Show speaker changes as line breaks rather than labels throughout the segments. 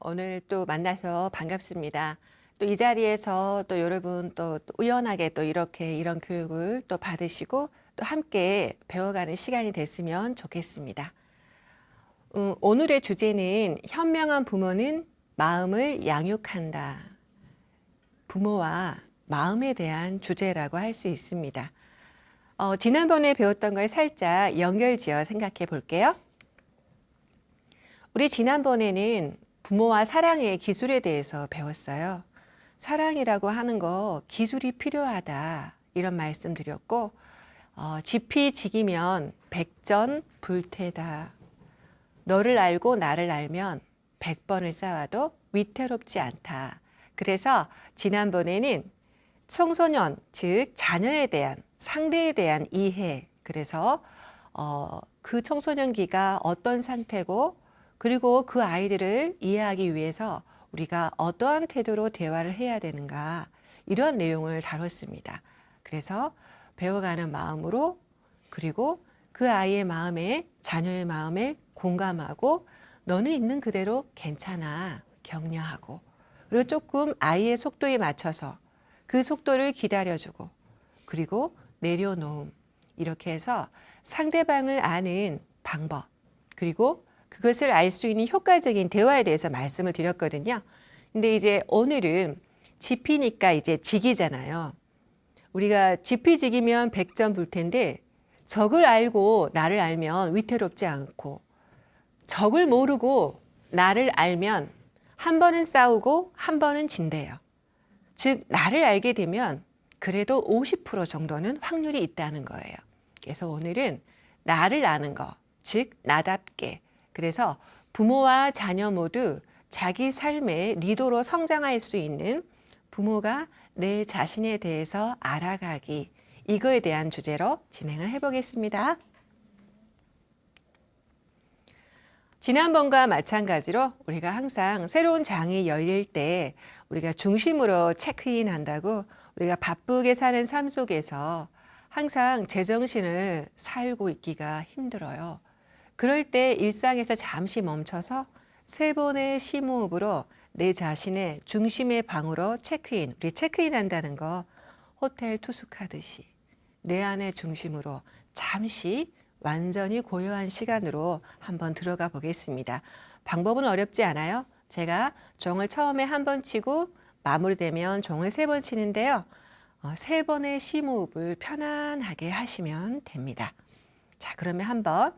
오늘 또 만나서 반갑습니다. 또 이 자리에서 또 여러분 또 우연하게 또 이렇게 이런 교육을 또 받으시고 또 함께 배워가는 시간이 됐으면 좋겠습니다. 오늘의 주제는 현명한 부모는 마음을 양육한다. 부모와 마음에 대한 주제라고 할 수 있습니다. 지난번에 배웠던 걸 살짝 연결지어 생각해 볼게요. 우리 지난번에는 부모와 사랑의 기술에 대해서 배웠어요. 사랑이라고 하는 거 기술이 필요하다 이런 말씀 드렸고 지피지기면 백전불태다. 너를 알고 나를 알면 100번을 쌓아도 위태롭지 않다. 그래서 지난번에는 청소년, 즉 자녀에 대한 상대에 대한 이해, 그래서 그 청소년기가 어떤 상태고 그리고 그 아이들을 이해하기 위해서 우리가 어떠한 태도로 대화를 해야 되는가 이런 내용을 다뤘습니다. 그래서 배워가는 마음으로 그리고 그 아이의 마음에 자녀의 마음에 공감하고 너는 있는 그대로 괜찮아 격려하고 그리고 조금 아이의 속도에 맞춰서 그 속도를 기다려주고 그리고 내려놓음 이렇게 해서 상대방을 아는 방법 그리고 그것을 알 수 있는 효과적인 대화에 대해서 말씀을 드렸거든요. 근데 이제 오늘은 지피니까 이제 직이잖아요. 우리가 지피지기면 백전불태인데 적을 알고 나를 알면 위태롭지 않고 적을 모르고 나를 알면 한 번은 싸우고 한 번은 진대요. 즉 나를 알게 되면 그래도 50% 정도는 확률이 있다는 거예요. 그래서 오늘은 나를 아는 거, 즉 나답게 그래서 부모와 자녀 모두 자기 삶의 리더로 성장할 수 있는 부모가 내 자신에 대해서 알아가기 이거에 대한 주제로 진행을 해보겠습니다. 지난번과 마찬가지로 우리가 항상 새로운 장이 열릴 때 우리가 중심으로 체크인 한다고 우리가 바쁘게 사는 삶 속에서 항상 제정신을 살고 있기가 힘들어요. 그럴 때 일상에서 잠시 멈춰서 3번의 심호흡으로 내 자신의 중심의 방으로 체크인, 우리 체크인 한다는 거 호텔 투숙하듯이 내 안의 중심으로 잠시 완전히 고요한 시간으로 한번 들어가 보겠습니다. 방법은 어렵지 않아요. 제가 종을 처음에 한 번 치고 마무리되면 종을 3번 치는데요. 3번의 심호흡을 편안하게 하시면 됩니다. 자, 그러면 한번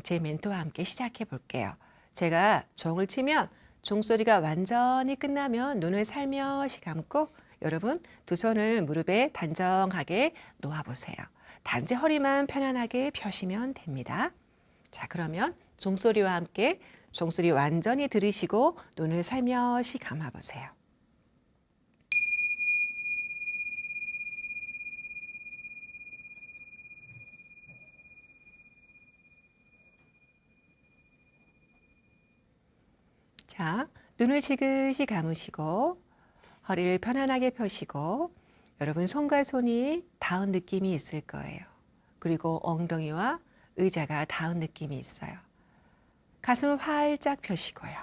제 멘토와 함께 시작해 볼게요. 제가 종을 치면 종소리가 완전히 끝나면 눈을 살며시 감고 여러분 두 손을 무릎에 단정하게 놓아보세요. 단지 허리만 편안하게 펴시면 됩니다. 자, 그러면 종소리와 함께 종소리 완전히 들으시고 눈을 살며시 감아보세요. 자, 눈을 지그시 감으시고 허리를 편안하게 펴시고 여러분 손과 손이 닿은 느낌이 있을 거예요. 그리고 엉덩이와 의자가 닿은 느낌이 있어요. 가슴을 활짝 펴시고요.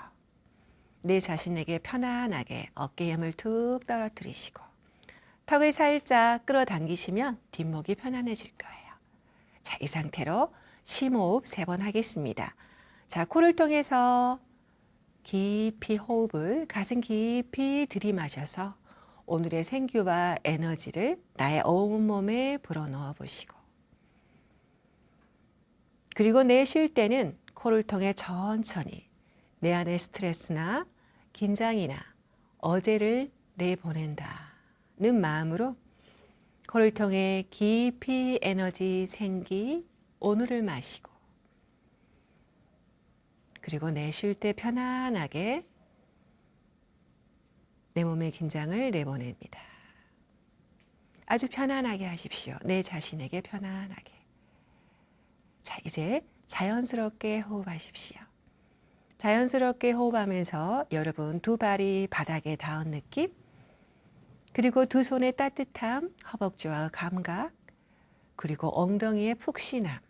내 자신에게 편안하게 어깨에 힘을 툭 떨어뜨리시고 턱을 살짝 끌어당기시면 뒷목이 편안해질 거예요. 자, 이 상태로 심호흡 3번 하겠습니다. 자, 코를 통해서 깊이 호흡을 가슴 깊이 들이마셔서 오늘의 생기와 에너지를 나의 온몸에 불어넣어 보시고 그리고 내쉴 때는 코를 통해 천천히 내 안의 스트레스나 긴장이나 어제를 내보낸다는 마음으로 코를 통해 깊이 에너지 생기 오늘을 마시고 그리고 내쉴 때 편안하게 내 몸의 긴장을 내보냅니다. 아주 편안하게 하십시오. 내 자신에게 편안하게. 자, 이제 자연스럽게 호흡하십시오. 자연스럽게 호흡하면서 여러분 두 발이 바닥에 닿은 느낌 그리고 두 손의 따뜻함, 허벅지와 감각 그리고 엉덩이의 푹신함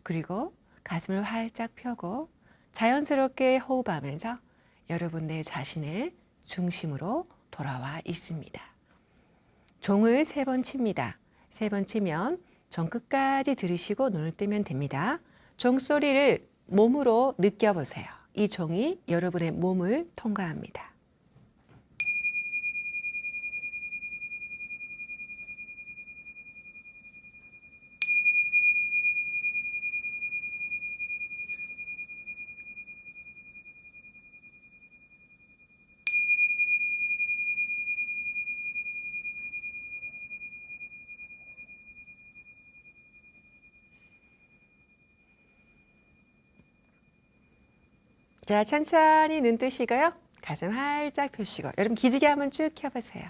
그리고 가슴을 활짝 펴고 자연스럽게 호흡하면서 여러분 내 자신의 중심으로 돌아와 있습니다. 종을 3번 칩니다. 3번 치면 종 끝까지 들으시고 눈을 뜨면 됩니다. 종소리를 몸으로 느껴보세요. 이 종이 여러분의 몸을 통과합니다. 자, 천천히 눈 뜨시고요. 가슴 활짝 펴시고 여러분 기지개 한번 쭉 켜보세요.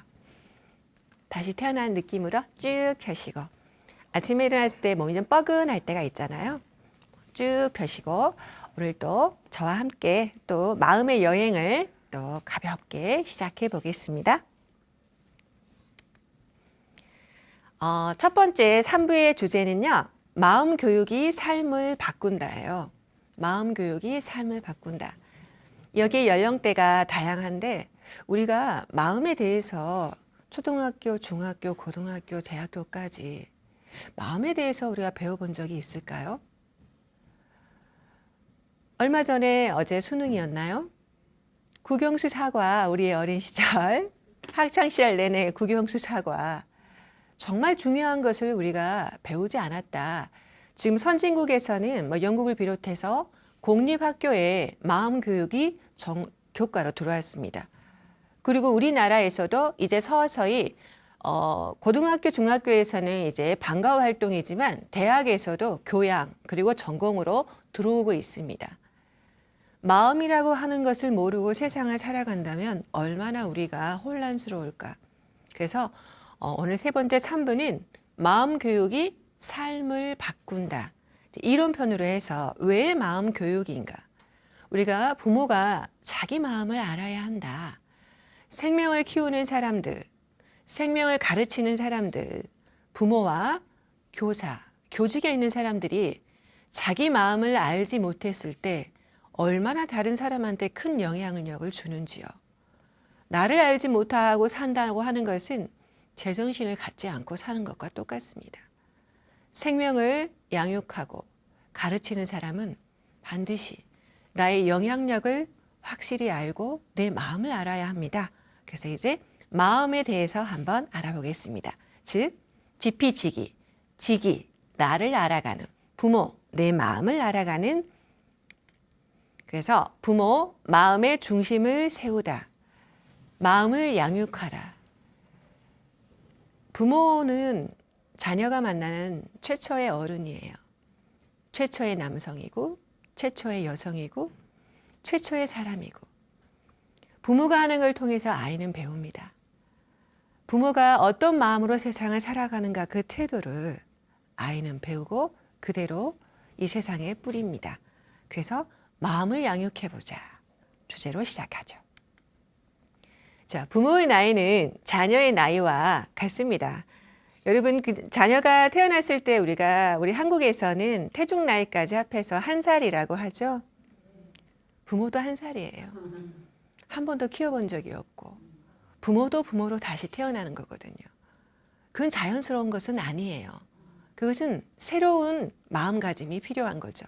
다시 태어난 느낌으로 쭉 펴시고 아침에 일어났을 때 몸이 좀 뻐근할 때가 있잖아요. 쭉 펴시고 오늘 또 저와 함께 또 마음의 여행을 또 가볍게 시작해 보겠습니다. 첫 번째 3부의 주제는요. 마음 교육이 삶을 바꾼다예요. 마음 교육이 삶을 바꾼다. 여기에 연령대가 다양한데 우리가 마음에 대해서 초등학교, 중학교, 고등학교, 대학교까지 마음에 대해서 우리가 배워본 적이 있을까요? 얼마 전에 어제 수능이었나요? 국영수 사과, 우리의 어린 시절, 학창시절 내내 국영수 사과. 정말 중요한 것을 우리가 배우지 않았다. 지금 선진국에서는 영국을 비롯해서 공립학교에 마음 교육이 교과로 들어왔습니다. 그리고 우리나라에서도 이제 서서히 고등학교, 중학교에서는 이제 방과후 활동이지만 대학에서도 교양 그리고 전공으로 들어오고 있습니다. 마음이라고 하는 것을 모르고 세상을 살아간다면 얼마나 우리가 혼란스러울까. 그래서 오늘 3번째 3부는 마음 교육이 삶을 바꾼다. 이론편으로 해서 왜 마음 교육인가? 우리가 부모가 자기 마음을 알아야 한다. 생명을 키우는 사람들, 생명을 가르치는 사람들, 부모와 교사, 교직에 있는 사람들이 자기 마음을 알지 못했을 때 얼마나 다른 사람한테 큰 영향력을 주는지요. 나를 알지 못하고 산다고 하는 것은 제정신을 갖지 않고 사는 것과 똑같습니다. 생명을 양육하고 가르치는 사람은 반드시 나의 영향력을 확실히 알고 내 마음을 알아야 합니다. 그래서 이제 마음에 대해서 한번 알아보겠습니다. 즉, 지피지기, 지기, 나를 알아가는, 부모, 내 마음을 알아가는. 그래서 부모, 마음의 중심을 세우다. 마음을 양육하라. 부모는 자녀가 만나는 최초의 어른이에요. 최초의 남성이고 최초의 여성이고 최초의 사람이고 부모가 하는 걸 통해서 아이는 배웁니다. 부모가 어떤 마음으로 세상을 살아가는가 그 태도를 아이는 배우고 그대로 이 세상에 뿌립니다. 그래서 마음을 양육해보자 주제로 시작하죠. 자, 부모의 나이는 자녀의 나이와 같습니다. 여러분, 자녀가 태어났을 때 우리 한국에서는 태중 나이까지 합해서 1살이라고 하죠. 부모도 1살이에요. 한 번도 키워본 적이 없고 부모도 부모로 다시 태어나는 거거든요. 그건 자연스러운 것은 아니에요. 그것은 새로운 마음가짐이 필요한 거죠.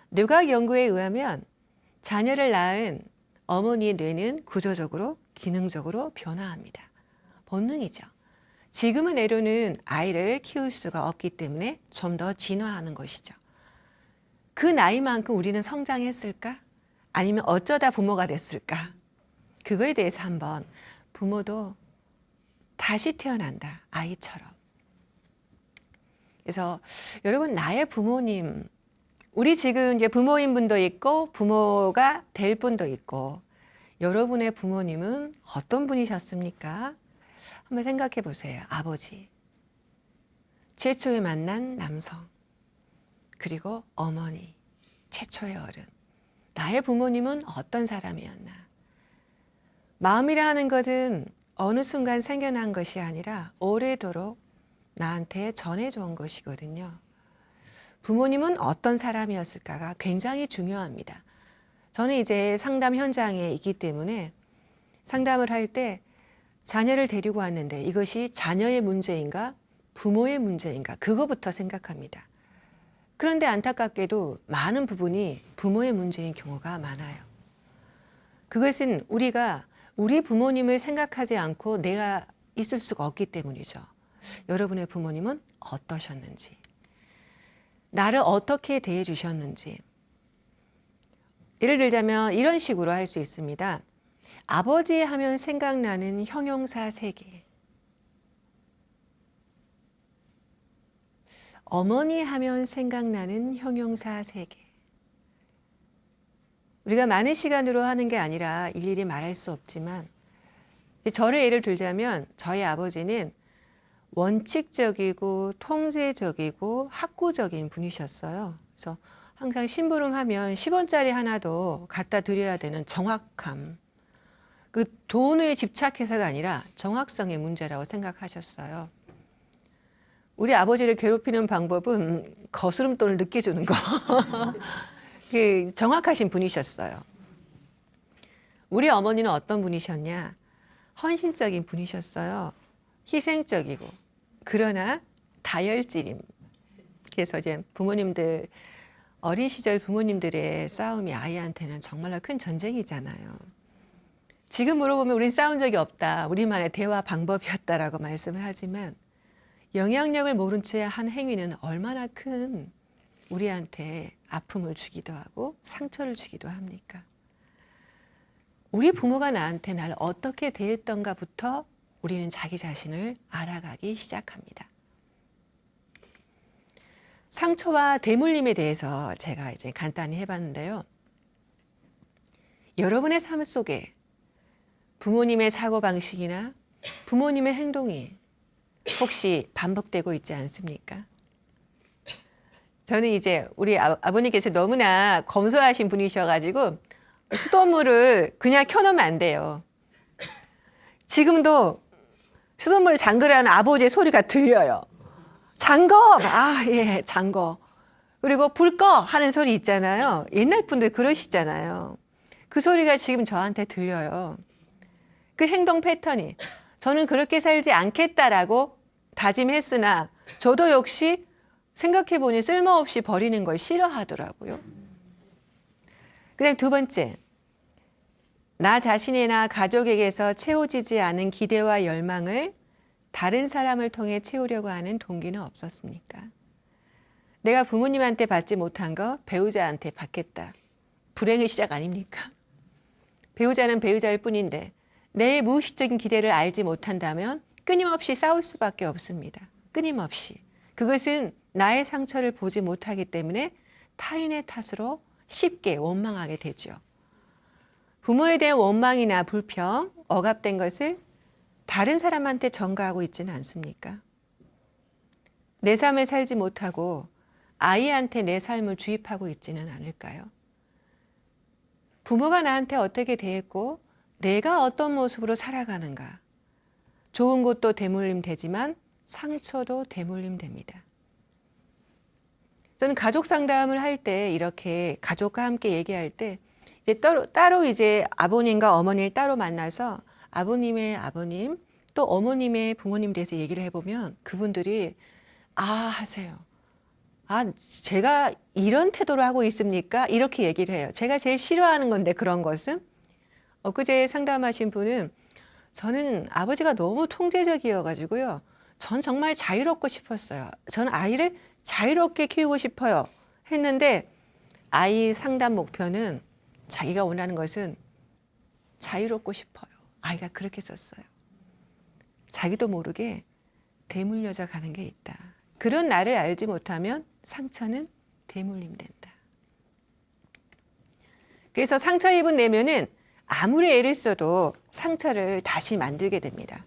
뇌과학 연구에 의하면 자녀를 낳은 어머니의 뇌는 구조적으로 기능적으로 변화합니다. 본능이죠. 지금은 애로는 아이를 키울 수가 없기 때문에 좀 더 진화하는 것이죠. 그 나이만큼 우리는 성장했을까? 아니면 어쩌다 부모가 됐을까? 그거에 대해서 한번 부모도 다시 태어난다. 아이처럼. 그래서 여러분 나의 부모님, 우리 지금 이제 부모인 분도 있고 부모가 될 분도 있고 여러분의 부모님은 어떤 분이셨습니까? 한번 생각해 보세요. 아버지, 최초에 만난 남성, 그리고 어머니, 최초의 어른. 나의 부모님은 어떤 사람이었나? 마음이라 하는 것은 어느 순간 생겨난 것이 아니라 오래도록 나한테 전해져 온 것이거든요. 부모님은 어떤 사람이었을까가 굉장히 중요합니다. 저는 이제 상담 현장에 있기 때문에 상담을 할 때 자녀를 데리고 왔는데 이것이 자녀의 문제인가 부모의 문제인가 그거부터 생각합니다. 그런데 안타깝게도 많은 부분이 부모의 문제인 경우가 많아요. 그것은 우리가 우리 부모님을 생각하지 않고 내가 있을 수가 없기 때문이죠. 여러분의 부모님은 어떠셨는지, 나를 어떻게 대해 주셨는지. 예를 들자면 이런 식으로 할 수 있습니다. 아버지 하면 생각나는 형용사 3개. 어머니 하면 생각나는 형용사 3개. 우리가 많은 시간으로 하는 게 아니라 일일이 말할 수 없지만 저를 예를 들자면 저희 아버지는 원칙적이고 통제적이고 학구적인 분이셨어요. 그래서 항상 심부름하면 10원짜리 하나도 갖다 드려야 되는 정확함. 그 돈에 집착해서가 아니라 정확성의 문제라고 생각하셨어요. 우리 아버지를 괴롭히는 방법은 거스름돈을 늦게 주는 거. 그 정확하신 분이셨어요. 우리 어머니는 어떤 분이셨냐? 헌신적인 분이셨어요. 희생적이고. 그러나 다혈질임. 그래서 이제 부모님들, 어린 시절 부모님들의 싸움이 아이한테는 정말로 큰 전쟁이잖아요. 지금 물어보면 우린 싸운 적이 없다. 우리만의 대화 방법이었다라고 말씀을 하지만 영향력을 모른 채 한 행위는 얼마나 큰 우리한테 아픔을 주기도 하고 상처를 주기도 합니까? 우리 부모가 나한테 나를 어떻게 대했던가부터 우리는 자기 자신을 알아가기 시작합니다. 상처와 대물림에 대해서 제가 이제 간단히 해봤는데요. 여러분의 삶 속에 부모님의 사고방식이나 부모님의 행동이 혹시 반복되고 있지 않습니까? 저는 이제 우리 아버님께서 너무나 검소하신 분이셔가지고 수돗물을 그냥 켜놓으면 안 돼요. 지금도 수돗물 잠그라는 아버지의 소리가 들려요. 잠궈! 아, 예, 잠궈. 그리고 불 꺼! 하는 소리 있잖아요. 옛날 분들 그러시잖아요. 그 소리가 지금 저한테 들려요. 그 행동 패턴이. 저는 그렇게 살지 않겠다라고 다짐했으나 저도 역시 생각해보니 쓸모없이 버리는 걸 싫어하더라고요. 그다음 2번째. 나 자신이나 가족에게서 채워지지 않은 기대와 열망을 다른 사람을 통해 채우려고 하는 동기는 없었습니까? 내가 부모님한테 받지 못한 거 배우자한테 받겠다. 불행의 시작 아닙니까? 배우자는 배우자일 뿐인데 내 무의식적인 기대를 알지 못한다면 끊임없이 싸울 수밖에 없습니다. 끊임없이. 그것은 나의 상처를 보지 못하기 때문에 타인의 탓으로 쉽게 원망하게 되죠. 부모에 대한 원망이나 불평, 억압된 것을 다른 사람한테 전가하고 있지는 않습니까? 내 삶을 살지 못하고 아이한테 내 삶을 주입하고 있지는 않을까요? 부모가 나한테 어떻게 대했고 내가 어떤 모습으로 살아가는가? 좋은 것도 대물림 되지만 상처도 대물림 됩니다. 저는 가족 상담을 할 때 이렇게 가족과 함께 얘기할 때 이제 따로 이제 아버님과 어머니를 따로 만나서 아버님의 아버님 또 어머님의 부모님 대해서 얘기를 해보면 그분들이 하세요. 제가 이런 태도를 하고 있습니까? 이렇게 얘기를 해요. 제가 제일 싫어하는 건데 그런 것은. 엊그제 상담하신 분은 저는 아버지가 너무 통제적이어가지고요. 전 정말 자유롭고 싶었어요. 저는 아이를 자유롭게 키우고 싶어요. 했는데 아이 상담 목표는 자기가 원하는 것은 자유롭고 싶어요. 아이가 그렇게 썼어요. 자기도 모르게 대물려져 가는 게 있다. 그런 나를 알지 못하면 상처는 대물림된다. 그래서 상처 입은 내면은 아무리 애를 써도 상처를 다시 만들게 됩니다.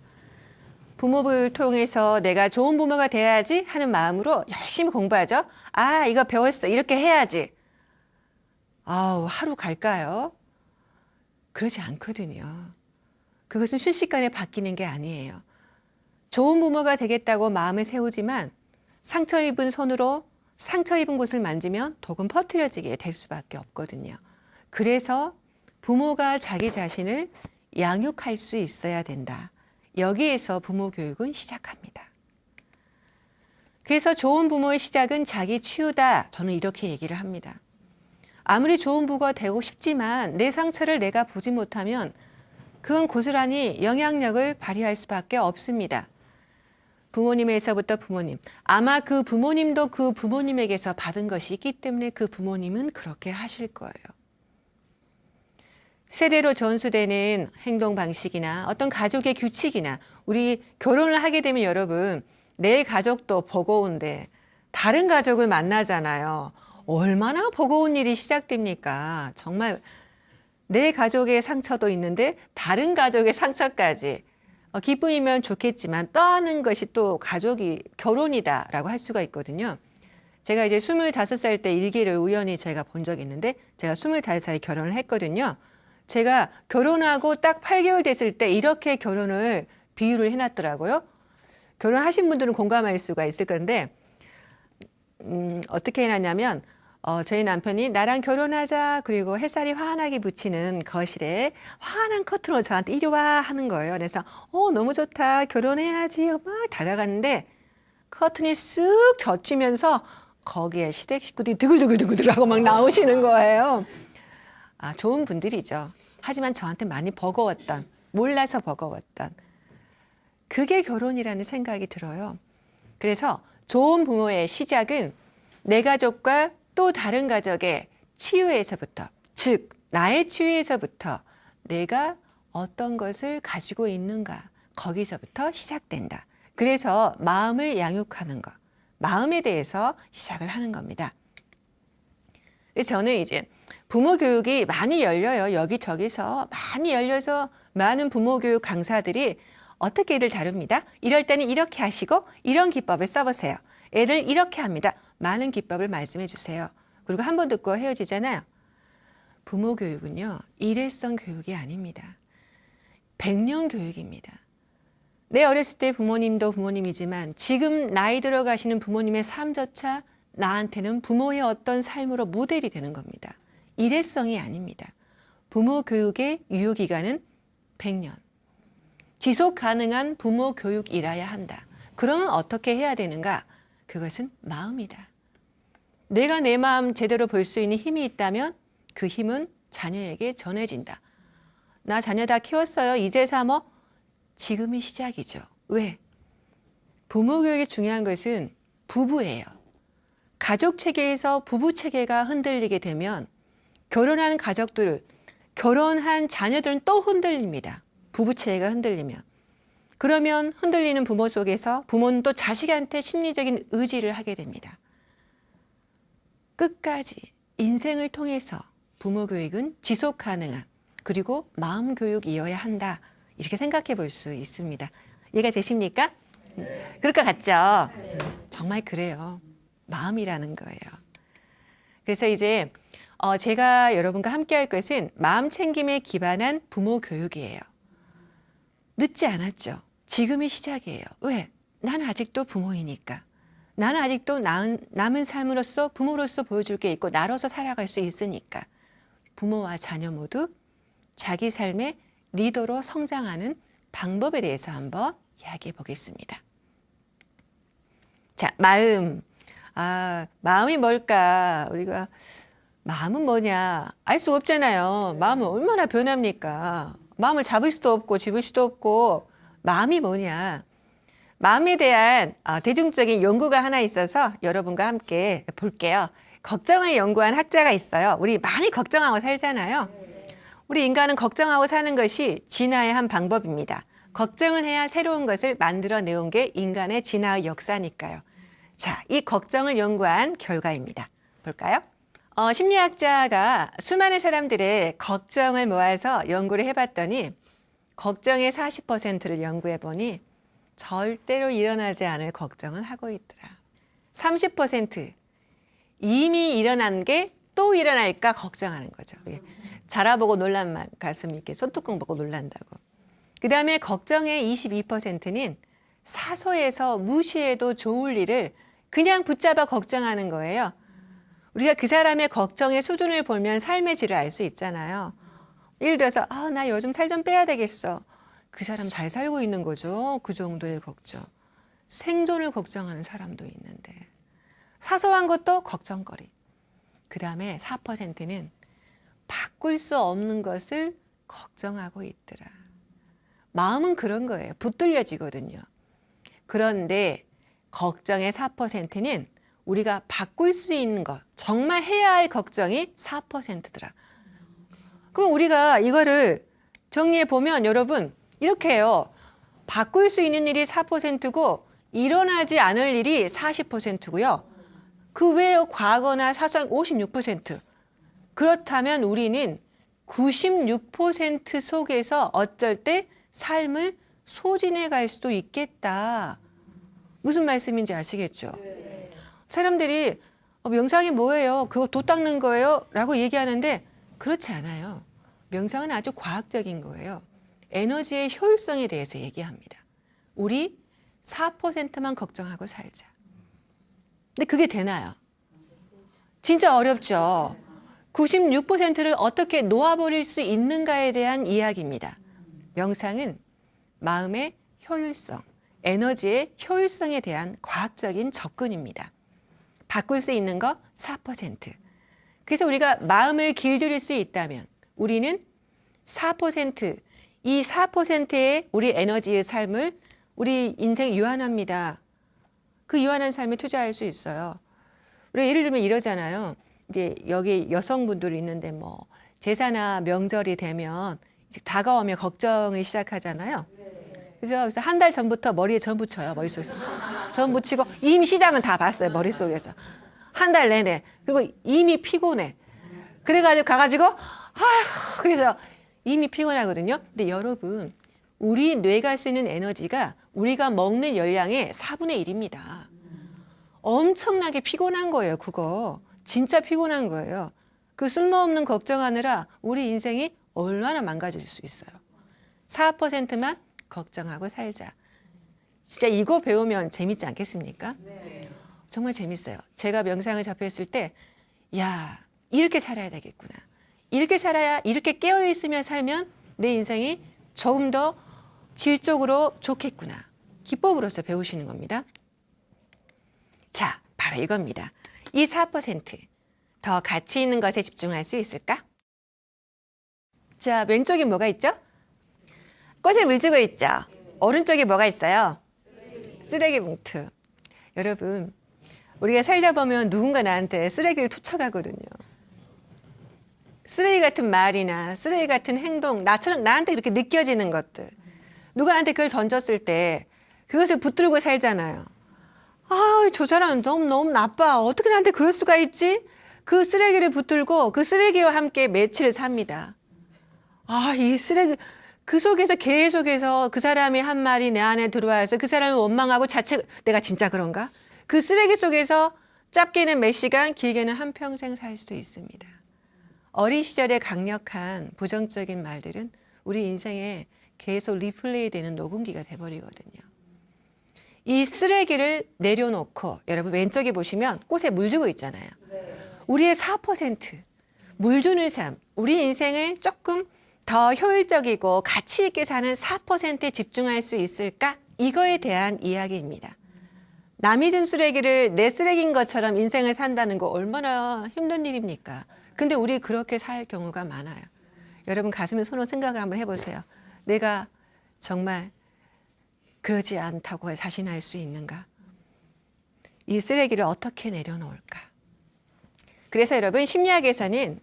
부모를 통해서 내가 좋은 부모가 돼야지 하는 마음으로 열심히 공부하죠. 이거 배웠어. 이렇게 해야지. 하루 갈까요? 그러지 않거든요. 그것은 순식간에 바뀌는 게 아니에요. 좋은 부모가 되겠다고 마음을 세우지만 상처 입은 손으로 상처 입은 곳을 만지면 독은 퍼뜨려지게 될 수밖에 없거든요. 그래서 부모가 자기 자신을 양육할 수 있어야 된다. 여기에서 부모 교육은 시작합니다. 그래서 좋은 부모의 시작은 자기 치유다. 저는 이렇게 얘기를 합니다. 아무리 좋은 부모가 되고 싶지만 내 상처를 내가 보지 못하면 그건 고스란히 영향력을 발휘할 수밖에 없습니다. 부모님에서부터 부모님. 아마 그 부모님도 그 부모님에게서 받은 것이 있기 때문에 그 부모님은 그렇게 하실 거예요. 세대로 전수되는 행동 방식이나 어떤 가족의 규칙이나 우리 결혼을 하게 되면 여러분 내 가족도 버거운데 다른 가족을 만나잖아요. 얼마나 버거운 일이 시작됩니까? 정말 내 가족의 상처도 있는데 다른 가족의 상처까지 기쁨이면 좋겠지만 떠안는 것이 또 가족이 결혼이다라고 할 수가 있거든요. 제가 이제 25살 때 일기를 우연히 제가 본 적이 있는데 제가 25살에 결혼을 했거든요. 제가 결혼하고 딱 8개월 됐을 때 이렇게 결혼을 비유를 해놨더라고요. 결혼하신 분들은 공감할 수가 있을 건데 어떻게 해놨냐면 저희 남편이 나랑 결혼하자 그리고 햇살이 환하게 비치는 거실에 환한 커튼으로 저한테 이리 와 하는 거예요. 그래서 너무 좋다 결혼해야지 막 다가갔는데 커튼이 쓱 젖히면서 거기에 시댁 식구들이 드글드글드글하고 막 나오시는 거예요. 아, 좋은 분들이죠. 하지만 저한테 많이 버거웠던, 몰라서 버거웠던 그게 결혼이라는 생각이 들어요. 그래서 좋은 부모의 시작은 내 가족과 또 다른 가족의 치유에서부터, 즉 나의 치유에서부터 내가 어떤 것을 가지고 있는가 거기서부터 시작된다. 그래서 마음을 양육하는 것, 마음에 대해서 시작을 하는 겁니다. 그래서 저는 이제 부모 교육이 많이 열려요. 여기저기서 많이 열려서 많은 부모 교육 강사들이 어떻게 애를 다룹니다. 이럴 때는 이렇게 하시고 이런 기법을 써보세요. 애를 이렇게 합니다. 많은 기법을 말씀해 주세요. 그리고 한 번 듣고 헤어지잖아요. 부모 교육은요. 일회성 교육이 아닙니다. 100년 교육입니다. 내 어렸을 때 부모님도 부모님이지만 지금 나이 들어가시는 부모님의 삶조차 나한테는 부모의 어떤 삶으로 모델이 되는 겁니다. 일회성이 아닙니다. 부모 교육의 유효기간은 100년. 지속 가능한 부모 교육이라야 한다. 그러면 어떻게 해야 되는가? 그것은 마음이다. 내가 내 마음 제대로 볼 수 있는 힘이 있다면 그 힘은 자녀에게 전해진다. 나 자녀 다 키웠어요. 이제 3호. 지금이 시작이죠. 왜? 부모 교육이 중요한 것은 부부예요. 가족 체계에서 부부 체계가 흔들리게 되면 결혼한 가족들, 결혼한 자녀들은 또 흔들립니다. 부부 체계가 흔들리면. 그러면 흔들리는 부모 속에서 부모는 또 자식한테 심리적인 의지를 하게 됩니다. 끝까지 인생을 통해서 부모 교육은 지속 가능한 그리고 마음 교육이어야 한다. 이렇게 생각해 볼 수 있습니다. 이해가 되십니까? 그럴 것 같죠? 정말 그래요. 마음이라는 거예요. 그래서 이제 제가 여러분과 함께 할 것은 마음 챙김에 기반한 부모 교육이에요. 늦지 않았죠. 지금이 시작이에요. 왜? 나는 아직도 부모이니까. 나는 아직도 남은 삶으로서 부모로서 보여줄 게 있고 나로서 살아갈 수 있으니까. 부모와 자녀 모두 자기 삶의 리더로 성장하는 방법에 대해서 한번 이야기해 보겠습니다. 자, 마음. 마음이 뭘까? 우리가 마음은 뭐냐? 알 수 없잖아요. 마음은 얼마나 변합니까? 마음을 잡을 수도 없고 집을 수도 없고 마음이 뭐냐? 마음에 대한 대중적인 연구가 하나 있어서 여러분과 함께 볼게요. 걱정을 연구한 학자가 있어요. 우리 많이 걱정하고 살잖아요. 우리 인간은 걱정하고 사는 것이 진화의 한 방법입니다. 걱정을 해야 새로운 것을 만들어내온 게 인간의 진화의 역사니까요. 자, 이 걱정을 연구한 결과입니다. 볼까요? 심리학자가 수많은 사람들의 걱정을 모아서 연구를 해봤더니 걱정의 40%를 연구해보니 절대로 일어나지 않을 걱정을 하고 있더라. 30% 이미 일어난 게 또 일어날까 걱정하는 거죠. 자라보고 놀란 가슴 이렇게 손뚜껑 보고 놀란다고. 그 다음에 걱정의 22%는 사소해서 무시해도 좋을 일을 그냥 붙잡아 걱정하는 거예요. 우리가 그 사람의 걱정의 수준을 보면 삶의 질을 알 수 있잖아요. 예를 들어서 나 요즘 살 좀 빼야 되겠어. 그 사람 잘 살고 있는 거죠. 그 정도의 걱정. 생존을 걱정하는 사람도 있는데 사소한 것도 걱정거리. 그 다음에 4%는 바꿀 수 없는 것을 걱정하고 있더라. 마음은 그런 거예요. 붙들려지거든요. 그런데 걱정의 4%는 우리가 바꿀 수 있는 것, 정말 해야 할 걱정이 4%더라. 그럼 우리가 이거를 정리해 보면 여러분 이렇게 해요. 바꿀 수 있는 일이 4%고 일어나지 않을 일이 40%고요. 그 외에 과거나 사소한 56%. 그렇다면 우리는 96% 속에서 어쩔 때 삶을 소진해 갈 수도 있겠다. 무슨 말씀인지 아시겠죠? 사람들이 명상이 뭐예요? 그거 도 닦는 거예요? 라고 얘기하는데 그렇지 않아요. 명상은 아주 과학적인 거예요. 에너지의 효율성에 대해서 얘기합니다. 우리 4%만 걱정하고 살자. 근데 그게 되나요? 진짜 어렵죠. 96%를 어떻게 놓아버릴 수 있는가에 대한 이야기입니다. 명상은 마음의 효율성, 에너지의 효율성에 대한 과학적인 접근입니다. 바꿀 수 있는 거 4%. 그래서 우리가 마음을 길들일 수 있다면 우리는 4%, 이 4%의 우리 에너지의 삶을 우리 인생 유한합니다. 그 유한한 삶에 투자할 수 있어요. 우리 예를 들면 이러잖아요. 이제 여기 여성분들이 있는데 뭐 제사나 명절이 되면 이제 다가오면 걱정을 시작하잖아요. 그죠? 그래서 한 달 전부터 머리에 전 붙여요. 머릿속에서. 전 붙이고 이미 시장은 다 봤어요. 머릿속에서. 한 달 내내. 그리고 이미 피곤해. 그래가지고 가가지고 그래서 이미 피곤하거든요. 근데 여러분 우리 뇌가 쓰는 에너지가 우리가 먹는 열량의 4분의 1입니다. 엄청나게 피곤한 거예요. 그거. 진짜 피곤한 거예요. 그 쓸모없는 걱정하느라 우리 인생이 얼마나 망가질 수 있어요. 4%만 걱정하고 살자. 진짜 이거 배우면 재밌지 않겠습니까? 네. 정말 재밌어요. 제가 명상을 접했을 때, 야, 이렇게 살아야 되겠구나. 이렇게 살아야, 이렇게 깨어있으며 살면 내 인생이 조금 더 질적으로 좋겠구나. 기법으로서 배우시는 겁니다. 자, 바로 이겁니다. 이 4%더 가치 있는 것에 집중할 수 있을까? 자, 왼쪽에 뭐가 있죠? 꽃에 물 주고 있죠? 오른쪽에 뭐가 있어요? 쓰레기 봉투. 여러분, 우리가 살다 보면 누군가 나한테 쓰레기를 투척하거든요. 쓰레기 같은 말이나 쓰레기 같은 행동, 나처럼 나한테 그렇게 느껴지는 것들. 누가 나한테 그걸 던졌을 때 그것을 붙들고 살잖아요. 저 사람 너무 나빠. 어떻게 나한테 그럴 수가 있지? 그 쓰레기를 붙들고 그 쓰레기와 함께 며칠을 삽니다. 이 쓰레기, 그 속에서 계속해서 그 사람이 한 말이 내 안에 들어와서 그 사람을 원망하고 내가 진짜 그런가? 그 쓰레기 속에서 짧게는 몇 시간, 길게는 한평생 살 수도 있습니다. 어린 시절의 강력한 부정적인 말들은 우리 인생에 계속 리플레이 되는 녹음기가 돼버리거든요. 이 쓰레기를 내려놓고 여러분 왼쪽에 보시면 꽃에 물 주고 있잖아요. 우리의 4%, 물 주는 삶, 우리 인생을 조금 더 효율적이고 가치 있게 사는 4%에 집중할 수 있을까? 이거에 대한 이야기입니다. 남이 준 쓰레기를 내 쓰레기인 것처럼 인생을 산다는 거 얼마나 힘든 일입니까? 근데 우리 그렇게 살 경우가 많아요. 여러분 가슴에 손을 생각을 한번 해보세요. 내가 정말 그러지 않다고 자신할 수 있는가? 이 쓰레기를 어떻게 내려놓을까? 그래서 여러분 심리학에서는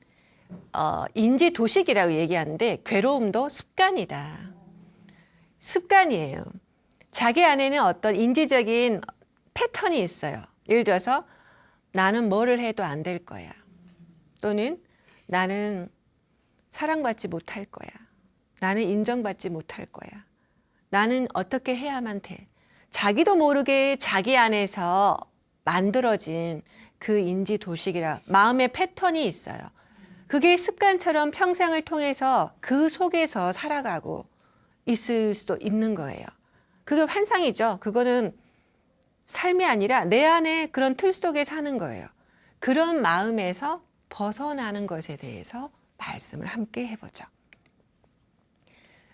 인지도식이라고 얘기하는데 괴로움도 습관이다. 습관이에요. 자기 안에는 어떤 인지적인 패턴이 있어요. 예를 들어서 나는 뭐를 해도 안 될 거야. 또는 나는 사랑받지 못할 거야. 나는 인정받지 못할 거야. 나는 어떻게 해야만 돼. 자기도 모르게 자기 안에서 만들어진 그 인지도식이라 마음의 패턴이 있어요. 그게 습관처럼 평생을 통해서 그 속에서 살아가고 있을 수도 있는 거예요. 그게 환상이죠. 그거는 삶이 아니라 내 안에 그런 틀 속에 사는 거예요. 그런 마음에서 벗어나는 것에 대해서 말씀을 함께 해보죠.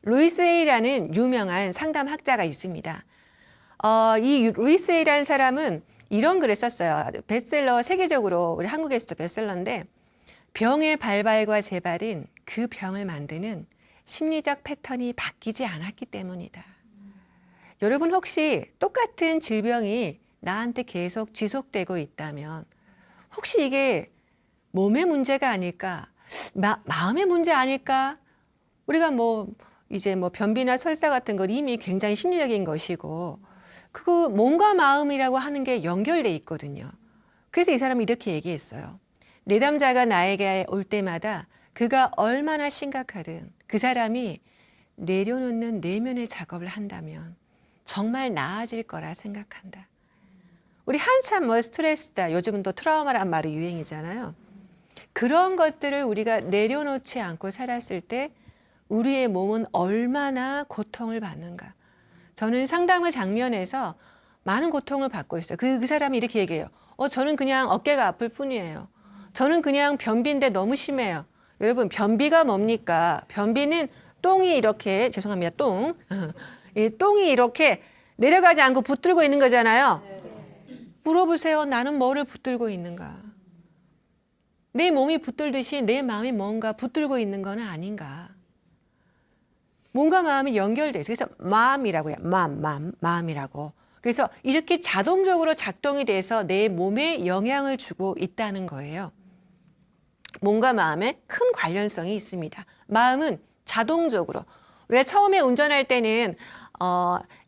루이스 A라는 유명한 상담학자가 있습니다. 이 루이스 A라는 사람은 이런 글을 썼어요. 베스트셀러, 세계적으로 우리 한국에서도 베스트셀러인데, 병의 발발과 재발은 그 병을 만드는 심리적 패턴이 바뀌지 않았기 때문이다. 여러분 혹시 똑같은 질병이 나한테 계속 지속되고 있다면 혹시 이게 몸의 문제가 아닐까? 마음의 문제 아닐까? 우리가 이제 변비나 설사 같은 건 이미 굉장히 심리적인 것이고, 그 몸과 마음이라고 하는 게 연결돼 있거든요. 그래서 이 사람이 이렇게 얘기했어요. 내담자가 나에게 올 때마다 그가 얼마나 심각하든 그 사람이 내려놓는 내면의 작업을 한다면 정말 나아질 거라 생각한다. 우리 한참 스트레스다, 요즘은 또 트라우마란 말이 유행이잖아요. 그런 것들을 우리가 내려놓지 않고 살았을 때 우리의 몸은 얼마나 고통을 받는가. 저는 상담의 장면에서 많은 고통을 받고 있어요. 그 사람이 이렇게 얘기해요. 저는 그냥 어깨가 아플 뿐이에요. 저는 그냥 변비인데 너무 심해요. 여러분, 변비가 뭡니까? 변비는 똥이 이렇게, 죄송합니다, 똥. 이 똥이 이렇게 내려가지 않고 붙들고 있는 거잖아요. 물어보세요. 나는 뭐를 붙들고 있는가? 내 몸이 붙들듯이 내 마음이 뭔가 붙들고 있는 건 아닌가? 몸과 마음이 연결돼 있어요. 그래서 마음이라고요. 마음이라고. 그래서 이렇게 자동적으로 작동이 돼서 내 몸에 영향을 주고 있다는 거예요. 몸과 마음에 큰 관련성이 있습니다. 마음은 자동적으로. 우리가 처음에 운전할 때는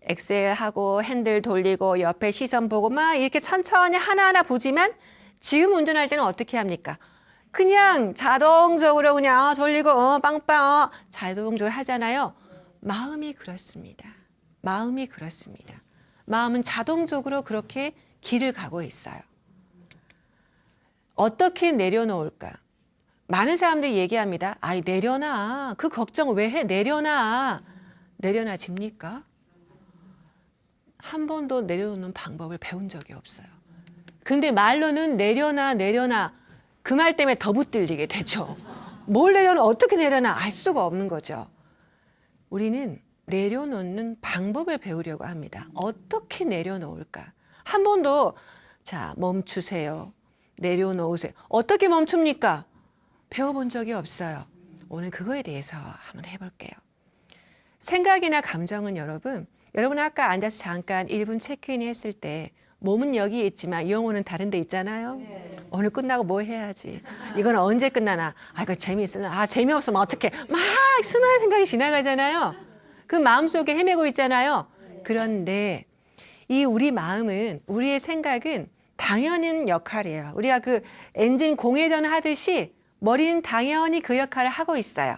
엑셀하고 핸들 돌리고 옆에 시선 보고 막 이렇게 천천히 하나하나 보지만 지금 운전할 때는 어떻게 합니까? 그냥 자동적으로 그냥 돌리고 빵빵 자동적으로 하잖아요. 마음이 그렇습니다. 마음이 그렇습니다. 마음은 자동적으로 그렇게 길을 가고 있어요. 어떻게 내려놓을까? 많은 사람들이 얘기합니다. 아이, 내려놔. 그 걱정 왜 해? 내려놔. 내려놔집니까? 한 번도 내려놓는 방법을 배운 적이 없어요. 근데 말로는 내려놔. 그 말 때문에 더 붙들리게 되죠. 뭘 내려놔? 어떻게 내려놔? 알 수가 없는 거죠. 우리는 내려놓는 방법을 배우려고 합니다. 어떻게 내려놓을까? 한 번도 멈추세요. 내려놓으세요. 어떻게 멈춥니까? 배워본 적이 없어요. 오늘 그거에 대해서 한번 해볼게요. 생각이나 감정은 여러분 아까 앉아서 잠깐 1분 체크인 했을 때 몸은 여기 있지만 영혼은 다른 데 있잖아요. 오늘 끝나고 뭐 해야지? 이건 언제 끝나나? 이거 재미있으나? 재미없으면 어떡해? 막 수많은 생각이 지나가잖아요. 그 마음속에 헤매고 있잖아요. 그런데 우리 마음은, 우리의 생각은 당연한 역할이에요. 우리가 그 엔진 공회전 하듯이 머리는 당연히 그 역할을 하고 있어요.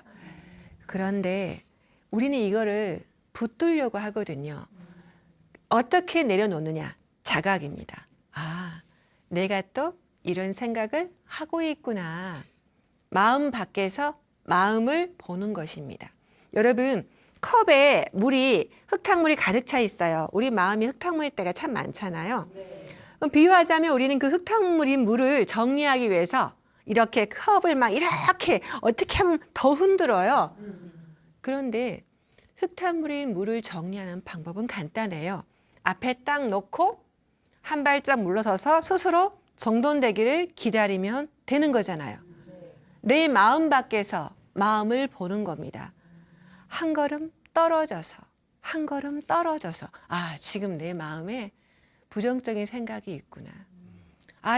그런데 우리는 이거를 붙들려고 하거든요. 어떻게 내려놓느냐? 자각입니다. 내가 또 이런 생각을 하고 있구나. 마음 밖에서 마음을 보는 것입니다. 여러분, 컵에 흙탕물이 가득 차 있어요. 우리 마음이 흙탕물일 때가 참 많잖아요. 비유하자면 우리는 그 흙탕물인 물을 정리하기 위해서 이렇게 컵을 막 이렇게 어떻게 하면 더 흔들어요. 그런데 흙탕물인 물을 정리하는 방법은 간단해요. 앞에 딱 놓고 한 발짝 물러서서 스스로 정돈되기를 기다리면 되는 거잖아요. 내 마음 밖에서 마음을 보는 겁니다. 한 걸음 떨어져서 지금 내 마음에 부정적인 생각이 있구나.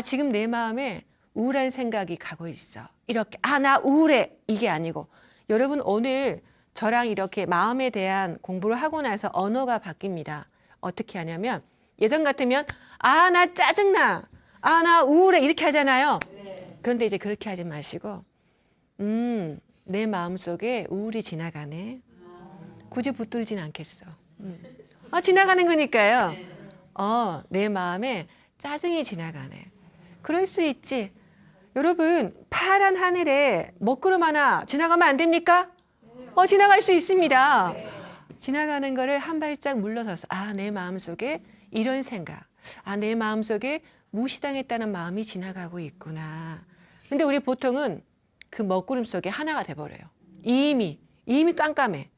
지금 내 마음에 우울한 생각이 가고 있어. 이렇게 나 우울해. 이게 아니고, 여러분 오늘 저랑 이렇게 마음에 대한 공부를 하고 나서 언어가 바뀝니다. 어떻게 하냐면 예전 같으면 나 짜증나. 나 우울해. 이렇게 하잖아요. 그런데 이제 그렇게 하지 마시고 내 마음속에 우울이 지나가네. 굳이 붙들진 않겠어. 지나가는 거니까요. 내 마음에 짜증이 지나가네. 그럴 수 있지. 여러분, 파란 하늘에 먹구름 하나 지나가면 안 됩니까? 지나갈 수 있습니다. 지나가는 거를 한 발짝 물러서서 내 마음속에 이런 생각, 내 마음속에 무시당했다는 마음이 지나가고 있구나. 근데 우리 보통은 그 먹구름 속에 하나가 돼버려요. 이미 깜깜해.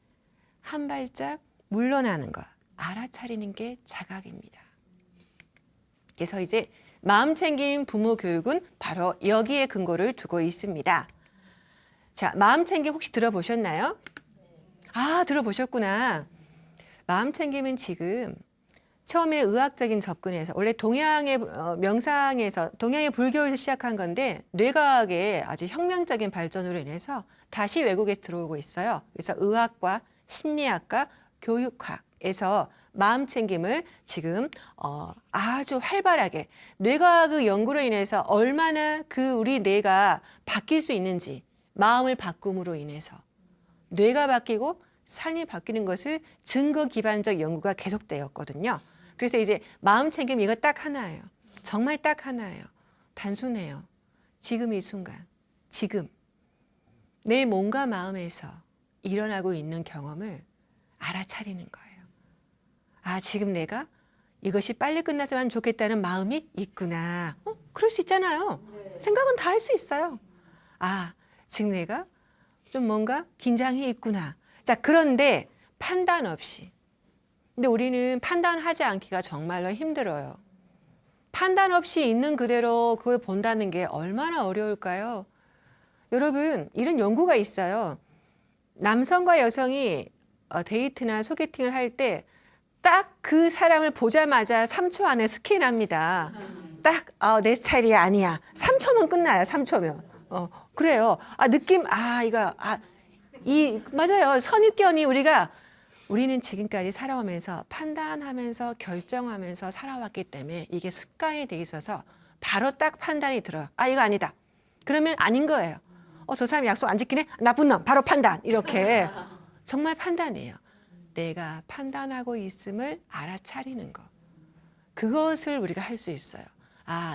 한 발짝 물러나는 것, 알아차리는 게 자각입니다. 그래서 이제 마음 챙김 부모 교육은 바로 여기에 근거를 두고 있습니다. 자, 마음 챙김 혹시 들어보셨나요? 아, 들어보셨구나. 마음 챙김은 지금 처음에 의학적인 접근에서 원래 동양의 명상에서 동양의 불교에서 시작한 건데 뇌과학의 아주 혁명적인 발전으로 인해서 다시 외국에서 들어오고 있어요. 그래서 의학과 심리학과 교육학에서 마음 챙김을 지금 아주 활발하게 뇌과학의 연구로 인해서 얼마나 그 우리 뇌가 바뀔 수 있는지 마음을 바꿈으로 인해서 뇌가 바뀌고 삶이 바뀌는 것을 증거 기반적 연구가 계속되었거든요. 그래서 이제 마음 챙김 이거 딱 하나예요. 정말 딱 하나예요. 단순해요. 지금 이 순간, 지금 내 몸과 마음에서 일어나고 있는 경험을 알아차리는 거예요. 아, 지금 내가 이것이 빨리 끝났으면 좋겠다는 마음이 있구나. 그럴 수 있잖아요. 생각은 다 할 수 있어요. 아, 지금 내가 좀 뭔가 긴장이 있구나. 자, 그런데 판단 없이. 근데 우리는 판단하지 않기가 정말로 힘들어요. 판단 없이 있는 그대로 그걸 본다는 게 얼마나 어려울까요? 여러분, 이런 연구가 있어요. 남성과 여성이 데이트나 소개팅을 할 때 딱 그 사람을 보자마자 3초 안에 스캔합니다. 딱, 내 스타일이 아니야. 3초면 끝나요, 3초면. 그래요. 느낌, 맞아요. 선입견이 우리는 지금까지 살아오면서 판단하면서 결정하면서 살아왔기 때문에 이게 습관이 돼 있어서 바로 딱 판단이 들어요. 이거 아니다. 그러면 아닌 거예요. 저 사람이 약속 안 지키네? 나쁜 놈, 바로 판단. 이렇게. 정말 판단이에요. 내가 판단하고 있음을 알아차리는 것. 그것을 우리가 할 수 있어요.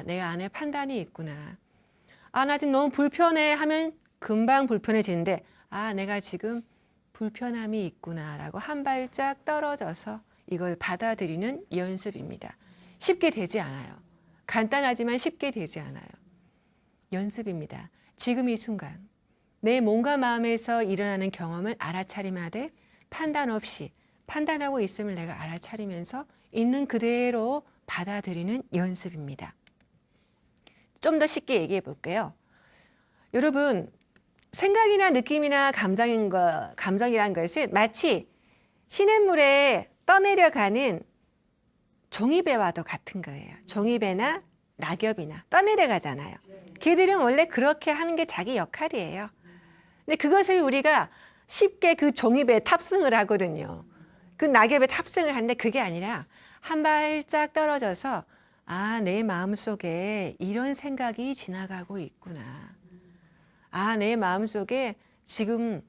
내 안에 판단이 있구나. 나 지금 너무 불편해 하면 금방 불편해지는데, 내가 지금 불편함이 있구나라고 한 발짝 떨어져서 이걸 받아들이는 연습입니다. 쉽게 되지 않아요. 간단하지만 쉽게 되지 않아요. 연습입니다. 지금 이 순간 내 몸과 마음에서 일어나는 경험을 알아차림하되 판단 없이 판단하고 있음을 내가 알아차리면서 있는 그대로 받아들이는 연습입니다. 좀 더 쉽게 얘기해 볼게요. 여러분, 생각이나 느낌이나 감정이란 것은 마치 시냇물에 떠내려가는 종이배와도 같은 거예요. 종이배나 낙엽이나 떠내려가잖아요. 걔들은 원래 그렇게 하는 게 자기 역할이에요. 근데 그것을 우리가 쉽게 그 종이배에 탑승을 하거든요. 그 낙엽에 탑승을 하는데 그게 아니라 한 발짝 떨어져서 내 마음속에 이런 생각이 지나가고 있구나. 내 마음속에 지금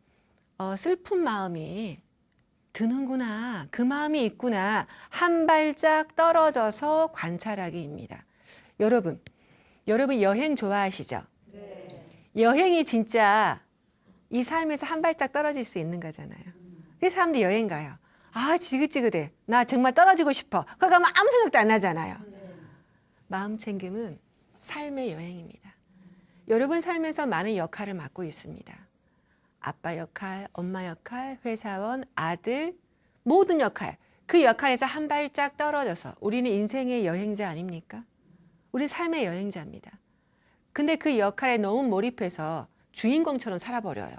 슬픈 마음이 드는구나. 그 마음이 있구나. 한 발짝 떨어져서 관찰하기입니다. 여러분 여행 좋아하시죠? 네. 여행이 진짜 이 삶에서 한 발짝 떨어질 수 있는 거잖아요. 그 사람들이 여행 가요. 지긋지긋해. 나 정말 떨어지고 싶어. 거기 가면 아무 생각도 안 나잖아요. 마음 챙김은 삶의 여행입니다. 여러분 삶에서 많은 역할을 맡고 있습니다. 아빠 역할, 엄마 역할, 회사원, 아들, 모든 역할. 그 역할에서 한 발짝 떨어져서 우리는 인생의 여행자 아닙니까? 우리 삶의 여행자입니다. 근데 그 역할에 너무 몰입해서 주인공처럼 살아버려요.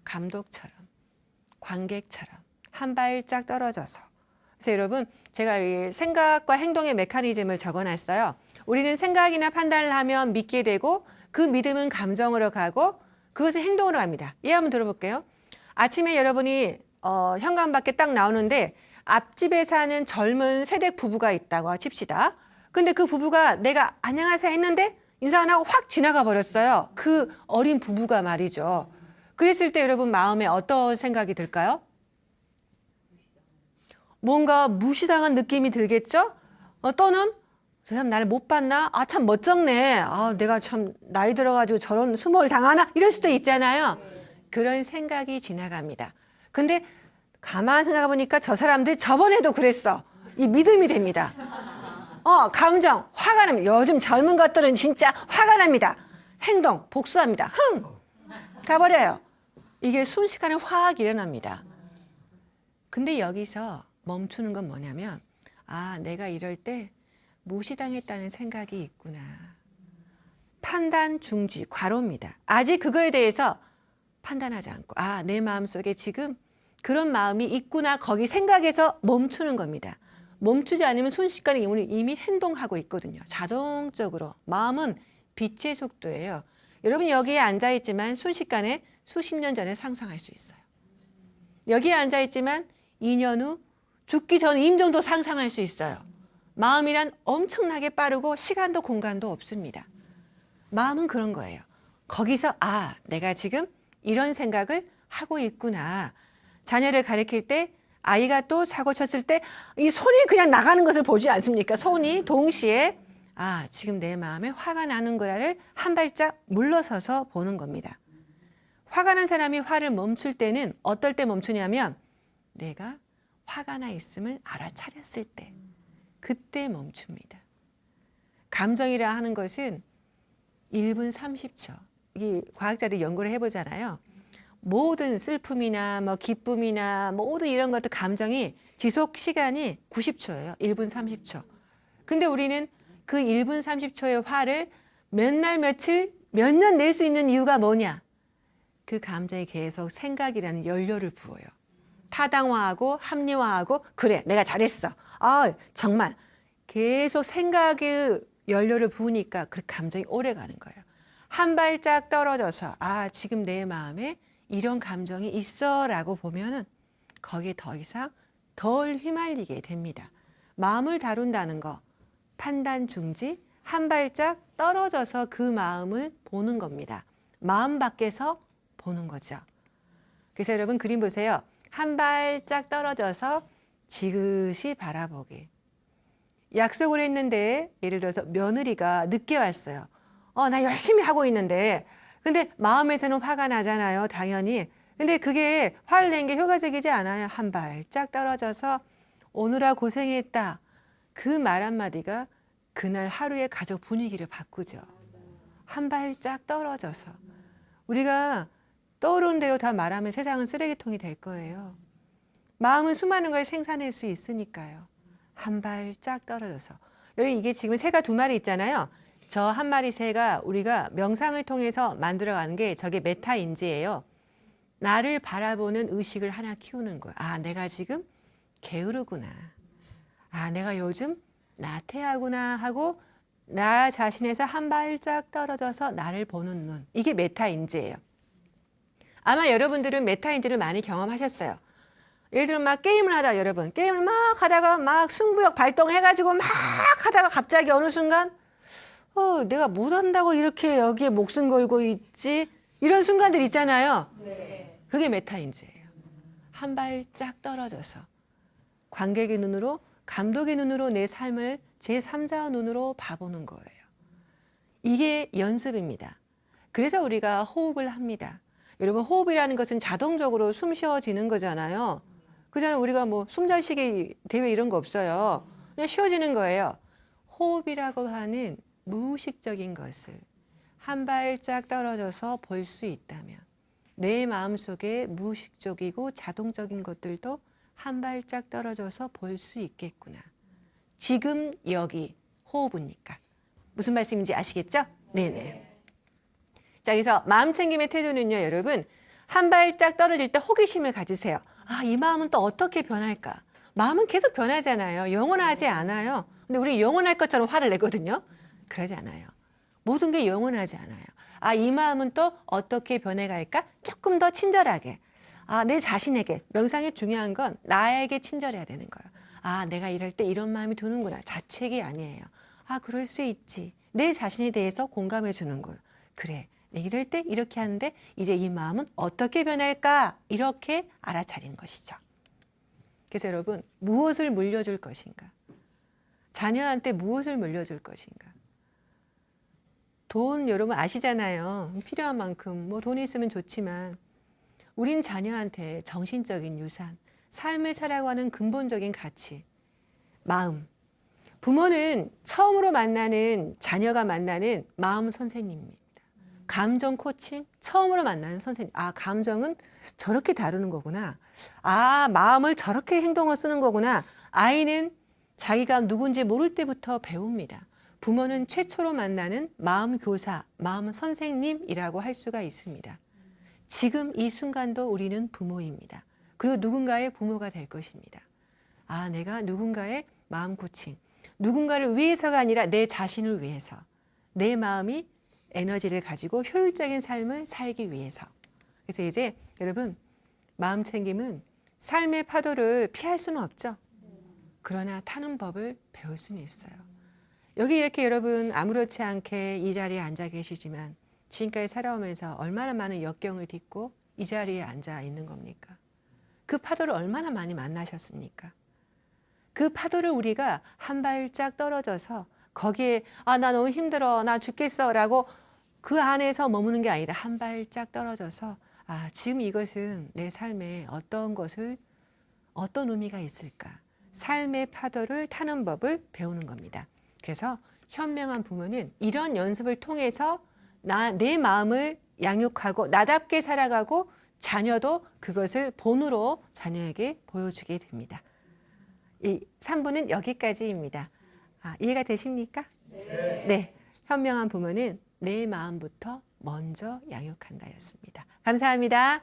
감독처럼, 관객처럼 한 발짝 떨어져서. 그래서 여러분, 제가 이 생각과 행동의 메커니즘을 적어놨어요. 우리는 생각이나 판단을 하면 믿게 되고 그 믿음은 감정으로 가고 그것은 행동으로 갑니다. 예, 한번 들어볼게요. 아침에 여러분이 현관 밖에 딱 나오는데 앞집에 사는 젊은 세댁 부부가 있다고 칩시다. 근데 그 부부가 내가 안녕하세요 했는데 인사 안 하고 확 지나가 버렸어요. 그 어린 부부가 말이죠. 그랬을 때 여러분 마음에 어떤 생각이 들까요? 뭔가 무시당한 느낌이 들겠죠? 또는 저 사람 나를 못 봤나? 참 멋쩍네. 내가 참 나이 들어가지고 저런 수모를 당하나? 이럴 수도 있잖아요. 그런 생각이 지나갑니다. 근데 가만 생각해보니까 저 사람들 저번에도 그랬어. 이 믿음이 됩니다. 감정, 화가 납니다. 요즘 젊은 것들은 진짜 화가 납니다. 행동, 복수합니다. 가버려요. 이게 순식간에 확 일어납니다. 근데 여기서 멈추는 건 뭐냐면, 내가 이럴 때 무시당했다는 생각이 있구나. 판단 중지, 과로입니다. 아직 그거에 대해서 판단하지 않고, 내 마음속에 지금 그런 마음이 있구나. 거기 생각에서 멈추는 겁니다. 멈추지 않으면 순식간에 우리 이미 행동하고 있거든요. 자동적으로. 마음은 빛의 속도예요. 여러분 여기에 앉아있지만 순식간에 수십 년 전에 상상할 수 있어요. 여기에 앉아있지만 2년 후 죽기 전 임종도 상상할 수 있어요. 마음이란 엄청나게 빠르고 시간도 공간도 없습니다. 마음은 그런 거예요. 거기서 내가 지금 이런 생각을 하고 있구나. 자녀를 가르칠 때 아이가 또 사고 쳤을 때 이 손이 그냥 나가는 것을 보지 않습니까? 손이 동시에 지금 내 마음에 화가 나는 거를 한 발짝 물러서서 보는 겁니다. 화가 난 사람이 화를 멈출 때는 어떨 때 멈추냐면 내가 화가 나 있음을 알아차렸을 때 그때 멈춥니다. 감정이라 하는 것은 1분 30초. 이 과학자들이 연구를 해보잖아요. 모든 슬픔이나 기쁨이나 모든 이런 것들 감정이 지속 시간이 90초예요. 1분 30초. 근데 우리는 그 1분 30초의 화를 몇 날 며칠 몇 년 낼 수 있는 이유가 뭐냐? 그 감정에 계속 생각이라는 연료를 부어요. 타당화하고 합리화하고 그래 내가 잘했어. 정말 계속 생각의 연료를 부으니까 그 감정이 오래 가는 거예요. 한 발짝 떨어져서 지금 내 마음에 이런 감정이 있어라고 보면은 거기에 더 이상 덜 휘말리게 됩니다. 마음을 다룬다는 거 판단 중지 한 발짝 떨어져서 그 마음을 보는 겁니다. 마음 밖에서 보는 거죠. 그래서 여러분 그림 보세요. 한 발짝 떨어져서 지그시 바라보기. 약속을 했는데 예를 들어서 며느리가 늦게 왔어요. 나 열심히 하고 있는데 근데 마음에서는 화가 나잖아요. 당연히. 근데 그게 화를 낸 게 효과적이지 않아요. 한 발짝 떨어져서 오느라 고생했다. 그 말 한마디가 그날 하루의 가족 분위기를 바꾸죠. 한 발짝 떨어져서. 우리가 떠오르는 대로 다 말하면 세상은 쓰레기통이 될 거예요. 마음은 수많은 걸 생산할 수 있으니까요. 한 발짝 떨어져서. 여기 이게 지금 새가 2마리 있잖아요. 저 한 마리 새가 우리가 명상을 통해서 만들어가는 게 저게 메타인지예요. 나를 바라보는 의식을 하나 키우는 거야. 내가 지금 게으르구나. 내가 요즘 나태하구나 하고 나 자신에서 한 발짝 떨어져서 나를 보는 눈. 이게 메타인지예요. 아마 여러분들은 메타인지를 많이 경험하셨어요. 예를 들어 막 게임을 하다 여러분 게임을 막 하다가 막 승부욕 발동해가지고 막 하다가 갑자기 어느 순간 내가 못한다고 이렇게 여기에 목숨 걸고 있지 이런 순간들 있잖아요. 네. 그게 메타인지예요. 한 발짝 떨어져서 관객의 눈으로 감독의 눈으로 내 삶을 제3자 눈으로 봐보는 거예요. 이게 연습입니다. 그래서 우리가 호흡을 합니다. 여러분 호흡이라는 것은 자동적으로 숨 쉬어지는 거잖아요. 그잖아요. 우리가 숨 잘 쉬기 대회 이런 거 없어요. 그냥 쉬어지는 거예요. 호흡이라고 하는 무의식적인 것을 한 발짝 떨어져서 볼 수 있다면 내 마음속에 무의식적이고 자동적인 것들도 한 발짝 떨어져서 볼 수 있겠구나. 지금 여기 호흡이니까. 무슨 말씀인지 아시겠죠? 네네. 자, 그래서 마음 챙김의 태도는요, 여러분. 한 발짝 떨어질 때 호기심을 가지세요. 이 마음은 또 어떻게 변할까? 마음은 계속 변하잖아요. 영원하지 않아요. 근데 우리 영원할 것처럼 화를 내거든요. 그러지 않아요. 모든 게 영원하지 않아요. 이 마음은 또 어떻게 변해갈까? 조금 더 친절하게. 내 자신에게. 명상이 중요한 건 나에게 친절해야 되는 거예요. 내가 이럴 때 이런 마음이 드는구나. 자책이 아니에요. 그럴 수 있지. 내 자신에 대해서 공감해 주는 거예요. 그래. 이럴 때 이렇게 하는데 이제 이 마음은 어떻게 변할까? 이렇게 알아차리는 것이죠. 그래서 여러분 무엇을 물려줄 것인가? 자녀한테 무엇을 물려줄 것인가? 돈 여러분 아시잖아요. 필요한 만큼 돈이 있으면 좋지만 우린 자녀한테 정신적인 유산, 삶을 살아가는 근본적인 가치, 마음, 부모는 처음으로 만나는 자녀가 만나는 마음 선생님입니다. 감정 코칭 처음으로 만나는 선생님. 아, 감정은 저렇게 다루는 거구나. 아, 마음을 저렇게 행동을 쓰는 거구나. 아이는 자기가 누군지 모를 때부터 배웁니다. 부모는 최초로 만나는 마음 교사, 마음 선생님이라고 할 수가 있습니다. 지금 이 순간도 우리는 부모입니다. 그리고 누군가의 부모가 될 것입니다. 아, 내가 누군가의 마음 코칭, 누군가를 위해서가 아니라 내 자신을 위해서, 내 마음이 에너지를 가지고 효율적인 삶을 살기 위해서. 그래서 이제 여러분, 마음 챙김은 삶의 파도를 피할 수는 없죠. 그러나 타는 법을 배울 수는 있어요. 여기 이렇게 여러분 아무렇지 않게 이 자리에 앉아 계시지만 지금까지 살아오면서 얼마나 많은 역경을 딛고 이 자리에 앉아 있는 겁니까? 그 파도를 얼마나 많이 만나셨습니까? 그 파도를 우리가 한 발짝 떨어져서 거기에 아, 나 너무 힘들어, 나 죽겠어 라고 그 안에서 머무는 게 아니라 한 발짝 떨어져서 아, 지금 이것은 내 삶에 어떤 의미가 있을까? 삶의 파도를 타는 법을 배우는 겁니다. 그래서 현명한 부모는 이런 연습을 통해서 내 마음을 양육하고 나답게 살아가고 자녀도 그것을 본으로 자녀에게 보여주게 됩니다. 이 3부는 여기까지입니다. 아, 이해가 되십니까? 네. 네. 현명한 부모는 내 마음부터 먼저 양육한다였습니다. 감사합니다.